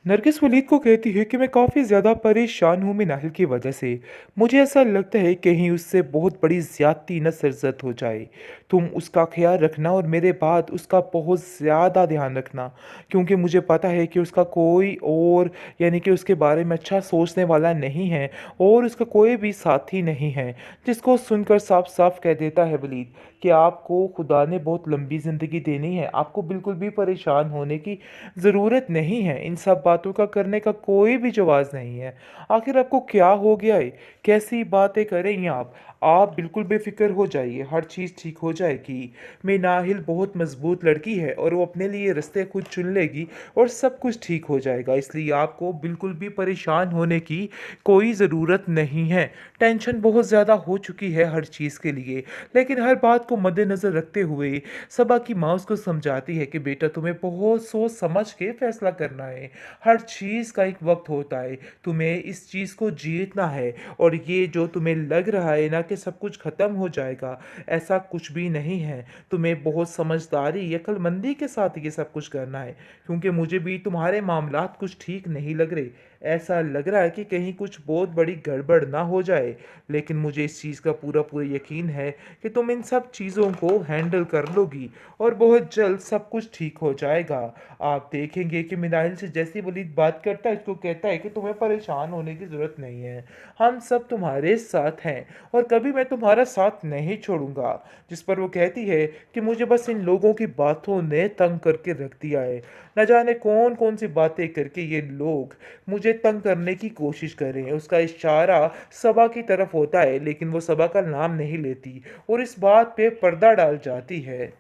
नरगिस वलीद को कहती है कि मैं काफ़ी ज़्यादा परेशान हूँ मिनाहिल की वजह से। मुझे ऐसा लगता है कहीं उससे बहुत बड़ी ज़्यादती न सरज़द हो जाए। तुम उसका ख़्याल रखना और मेरे बाद उसका बहुत ज़्यादा ध्यान रखना, क्योंकि मुझे पता है कि उसका कोई और यानी कि उसके बारे में अच्छा सोचने वाला नहीं है और उसका कोई भी साथी नहीं है, जिसको सुनकर साफ-साफ कह देता है वलीद कि आपको खुदा ने बहुत लंबी ज़िंदगी देनी है। आपको बिल्कुल भी परेशान होने की ज़रूरत नहीं है, इन सब बातों का करने का कोई भी जवाज़ नहीं है। आखिर आपको क्या हो गया है? कैसी बातें कर रही हैं आप? आप बिल्कुल बेफ़िक्र हो जाइए, हर चीज़ ठीक हो जाएगी। मिनाहिल बहुत मज़बूत लड़की है और वो अपने लिए रास्ते खुद चुन लेगी और सब कुछ ठीक हो जाएगा। इसलिए आपको बिल्कुल भी परेशान होने की कोई ज़रूरत नहीं है। टेंशन बहुत ज़्यादा हो चुकी है हर चीज़ के लिए, लेकिन हर बात को मद्देनज़र रखते हुए सबा की माँ उसको समझाती है कि बेटा तुम्हें बहुत सोच समझ के फैसला करना है। हर चीज़ का एक वक्त होता है, तुम्हें इस चीज़ को जीतना है और ये जो तुम्हें लग रहा है ना कि सब कुछ ख़त्म हो जाएगा, ऐसा कुछ भी नहीं है। तुम्हें बहुत समझदारी अक्लमंदी के साथ ये सब कुछ करना है, क्योंकि मुझे भी तुम्हारे मामलात कुछ ठीक नहीं लग रहे। ऐसा लग रहा है कि कहीं कुछ बहुत बड़ी गड़बड़ ना हो जाए, लेकिन मुझे इस चीज़ का पूरा पूरा यकीन है कि तुम इन सब चीज़ों को हैंडल कर लोगी और बहुत जल्द सब कुछ ठीक हो जाएगा। आप देखेंगे कि मिनाइल से जैसे ही वलीद बात करता है, उसको कहता है कि तुम्हें परेशान होने की ज़रूरत नहीं है। हम सब तुम्हारे साथ हैं और कभी मैं तुम्हारा साथ नहीं छोड़ूंगा। जिस पर वो कहती है कि मुझे बस इन लोगों की बातों ने तंग करके रख दिया है। न जाने कौन कौन सी बातें करके ये लोग मुझे तंग करने की कोशिश कर रहे हैं। उसका इशारा सबा की तरफ होता है, लेकिन वो सबा का नाम नहीं लेती और इस बात पे पर्दा डाल जाती है,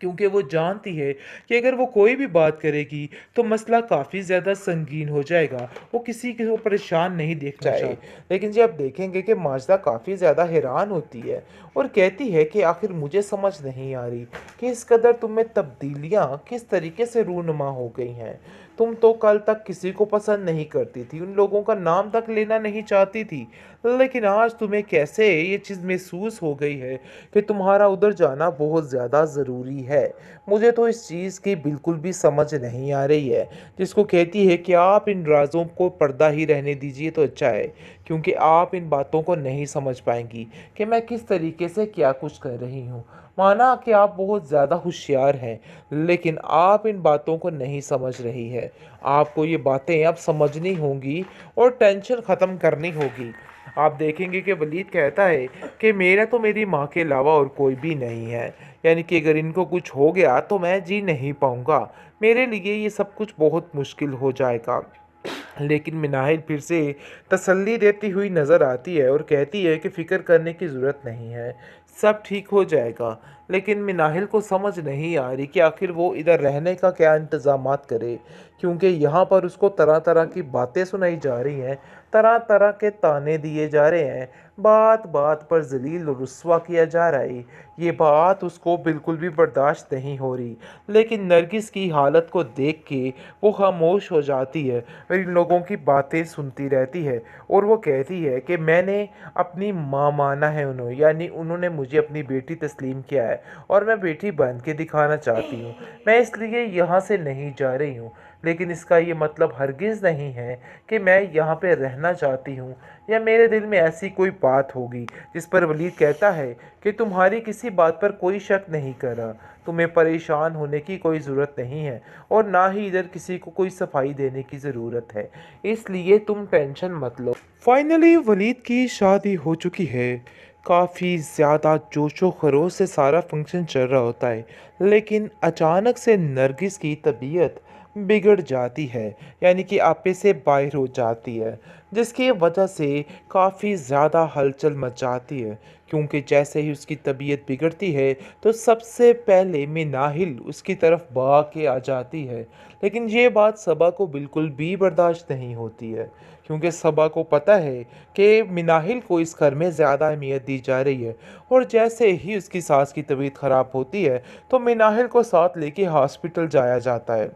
क्योंकि वो जानती है कि अगर वो कोई भी बात करेगी तो मसला काफ़ी ज़्यादा संगीन हो जाएगा। वो किसी को परेशान नहीं देखना चाहे। चाहती। लेकिन जब आप देखेंगे कि माजदा काफ़ी ज़्यादा हैरान होती है और कहती है कि आखिर मुझे समझ नहीं आ रही कि इस कदर तुम में तब्दीलियाँ किस तरीके से रूनुमा हो गई हैं। तुम तो कल तक किसी को पसंद नहीं करती थी, उन लोगों का नाम तक लेना नहीं चाहती थी, लेकिन आज तुम्हें कैसे ये चीज़ महसूस हो गई है कि तुम्हारा उधर जाना बहुत ज़्यादा ज़रूरी है। मुझे तो इस चीज़ की बिल्कुल भी समझ नहीं आ रही है। जिसको कहती है कि आप इन राज़ों को पर्दा ही रहने दीजिए तो अच्छा है, क्योंकि आप इन बातों को नहीं समझ पाएंगी कि मैं किस तरीके से क्या कुछ कर रही हूँ। माना कि आप बहुत ज़्यादा होशियार हैं, लेकिन आप इन बातों को नहीं समझ रही है। आपको ये बातें अब समझनी होंगी और टेंशन ख़त्म करनी होगी। आप देखेंगे कि वलीद कहता है कि मेरा तो मेरी माँ के अलावा और कोई भी नहीं है, यानी कि अगर इनको कुछ हो गया तो मैं जी नहीं पाऊँगा। मेरे लिए ये सब कुछ बहुत मुश्किल हो जाएगा। लेकिन मिनाहिल फिर से तसल्ली देती हुई नज़र आती है और कहती है कि फ़िक्र करने की ज़रूरत नहीं है, सब ठीक हो जाएगा। लेकिन मिनाहिल को समझ नहीं आ रही कि आखिर वो इधर रहने का क्या इंतज़ामात करे, क्योंकि यहाँ पर उसको तरह तरह की बातें सुनाई जा रही हैं, तरह तरह के ताने दिए जा रहे हैं, बात बात पर जलील और रुस्वा किया जा रहा है। ये बात उसको बिल्कुल भी बर्दाश्त नहीं हो रही, लेकिन नरगिस की हालत को देख के वो खामोश हो जाती है और इन लोगों की बातें सुनती रहती है। और वो कहती है कि मैंने अपनी माँ माना है उन्होंने, यानी उन्होंने मुझे अपनी बेटी तस्लीम किया है और मैं बेटी बन के दिखाना चाहती हूँ। मैं इसलिए यहाँ से नहीं जा रही हूँ, लेकिन इसका ये मतलब हरगिज़ नहीं है कि मैं यहाँ पे रहना चाहती हूँ या मेरे दिल में ऐसी कोई बात होगी। जिस पर वलीद कहता है कि तुम्हारी किसी बात पर कोई शक नहीं कर रहा, तुम्हें परेशान होने की कोई ज़रूरत नहीं है और ना ही इधर किसी को कोई सफाई देने की ज़रूरत है, इसलिए तुम टेंशन मत लो। फाइनली वलीद की शादी हो चुकी है। काफ़ी ज़्यादा जोशो खरोश से सारा फंक्शन चल रहा होता है, लेकिन अचानक से नरगिस की तबीयत बिगड़ जाती है, यानी कि आपे से बाहर हो जाती है, जिसकी वजह से काफ़ी ज़्यादा हलचल मच जाती है। क्योंकि जैसे ही उसकी तबीयत बिगड़ती है तो सबसे पहले मिनाहिल उसकी तरफ भाग के आ जाती है, लेकिन ये बात सबा को बिल्कुल भी बर्दाश्त नहीं होती है, क्योंकि सबा को पता है कि मिनाहिल को इस घर में ज़्यादा अहमियत दी जा रही है। और जैसे ही उसकी सास की तबीयत ख़राब होती है तो मिनाहिल को साथ लेके हॉस्पिटल जाया जाता है।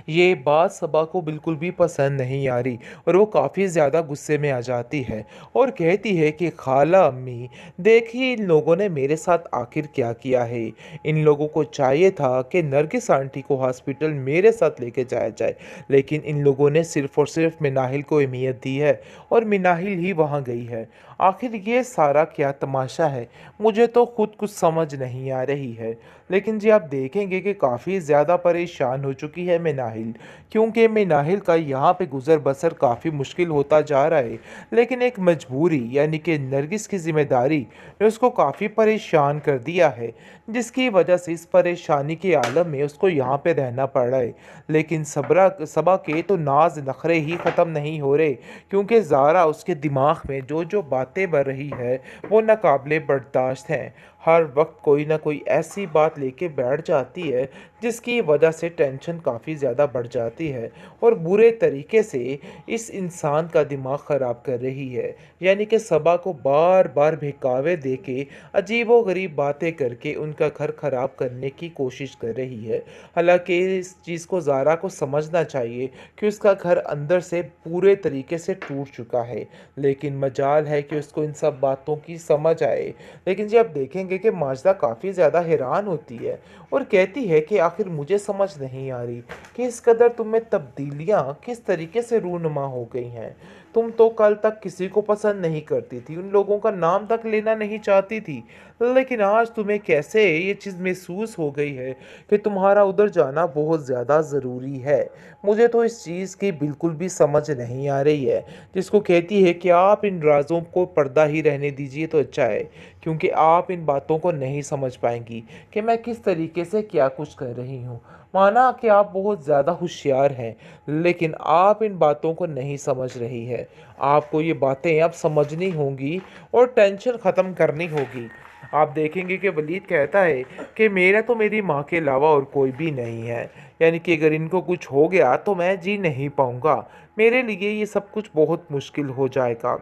ये बात सबा को बिल्कुल भी पसंद नहीं आ रही और वो काफ़ी ज़्यादा गुस्से में आ जाती है और कहती है कि खाला अम्मी, देखिए इन लोगों ने मेरे साथ आखिर क्या किया है। इन लोगों को चाहिए था कि नरगिस आंटी को हॉस्पिटल मेरे साथ लेके जाया जाए, लेकिन इन लोगों ने सिर्फ और सिर्फ मिनाहिल को अहमियत दी है और मिनाहिल ही वहाँ गई है। आखिर ये सारा क्या तमाशा है, मुझे तो खुद कुछ समझ नहीं आ रही है। लेकिन जी आप देखेंगे कि काफ़ी ज़्यादा परेशान हो चुकी है मिनाहिल, क्योंकि मिनाहिल का यहाँ पे गुज़र बसर काफ़ी मुश्किल होता जा रहा है। लेकिन एक मजबूरी यानी कि नरगिस की ज़िम्मेदारी ने उसको काफ़ी परेशान कर दिया है, जिसकी वजह से इस परेशानी के आलम में उसको यहाँ पे रहना पड़ रहा है। लेकिन सबा के तो नाज नखरे ही ख़त्म नहीं हो रहे, क्योंकि ज़ारा उसके दिमाग में जो जो बातें बढ़ रही है वो नाकाबिले बर्दाश्त हैं। हर वक्त कोई ना कोई ऐसी बात लेके बैठ जाती है जिसकी वजह से टेंशन काफ़ी ज़्यादा बढ़ जाती है और बुरे तरीके से इस इंसान का दिमाग ख़राब कर रही है। यानी कि सबा को बार बार बहकावे दे के अजीबो गरीब बातें करके उनका घर ख़राब करने की कोशिश कर रही है। हालांकि इस चीज़ को ज़ारा को समझना चाहिए कि उसका घर अंदर से पूरे तरीके से टूट चुका है, लेकिन मजाल है कि उसको इन सब बातों की समझ आए। लेकिन जी आप देखेंगे कि माजदा काफ़ी ज़्यादा हैरान होती है और कहती है कि आखिर मुझे समझ नहीं आ रही कि इस कदर तुम में तब्दीलियाँ किस तरीके से रूनुमा हो गई हैं। तुम तो कल तक किसी को पसंद नहीं करती थी, उन लोगों का नाम तक लेना नहीं चाहती थी, लेकिन आज तुम्हें कैसे ये चीज़ महसूस हो गई है कि तुम्हारा उधर जाना बहुत ज़्यादा ज़रूरी है। मुझे तो इस चीज़ की बिल्कुल भी समझ नहीं आ रही है, जिसको कहती है कि आप इन राज़ों को पर्दा ही रहने दीजिए तो अच्छा है, क्योंकि आप इन बातों को नहीं समझ पाएंगी कि मैं किस तरीके से क्या कुछ कर रही हूँ। माना कि आप बहुत ज़्यादा होशियार हैं, लेकिन आप इन बातों को नहीं समझ रही है। आपको ये बातें अब समझनी होंगी और टेंशन ख़त्म करनी होगी। आप देखेंगे कि वलीद कहता है कि मेरा तो मेरी माँ के अलावा और कोई भी नहीं है, यानी कि अगर इनको कुछ हो गया तो मैं जी नहीं पाऊँगा, मेरे लिए ये सब कुछ बहुत मुश्किल हो जाएगा।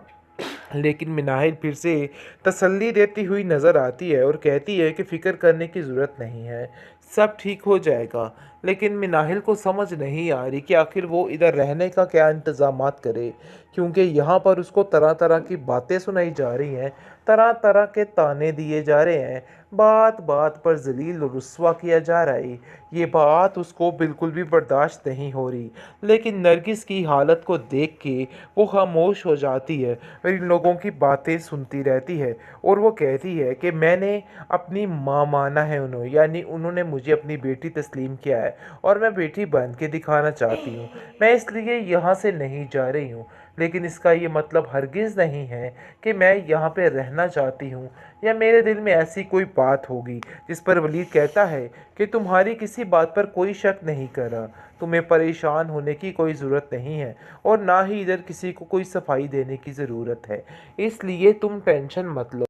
लेकिन मिनाहिल फिर से तसल्ली देती हुई नज़र आती है और कहती है कि फ़िक्र करने की ज़रूरत नहीं है, सब ठीक हो जाएगा। लेकिन मिनाहिल को समझ नहीं आ रही कि आखिर वो इधर रहने का क्या इंतज़ामात करे, क्योंकि यहाँ पर उसको तरह तरह की बातें सुनाई जा रही हैं, तरह तरह के ताने दिए जा रहे हैं, बात बात पर जलील और रुस्वा किया जा रहा है। ये बात उसको बिल्कुल भी बर्दाश्त नहीं हो रही। लेकिन नरगिस की हालत को देख के वो खामोश हो जाती है और इन लोगों की बातें सुनती रहती है और वो कहती है कि मैंने अपनी माँ माना है उन्होंने, यानी उन्होंने मुझे अपनी बेटी तस्लीम किया है और मैं बेटी बन के दिखाना चाहती हूँ। मैं इसलिए यहाँ से नहीं जा रही हूँ, लेकिन इसका ये मतलब हरगिज़ नहीं है कि मैं यहाँ पे रहना चाहती हूँ या मेरे दिल में ऐसी कोई बात होगी। जिस पर वलीद कहता है कि तुम्हारी किसी बात पर कोई शक नहीं कर रहा, तुम्हें परेशान होने की कोई ज़रूरत नहीं है और ना ही इधर किसी को कोई सफाई देने की ज़रूरत है, इसलिए तुम टेंशन मत लो।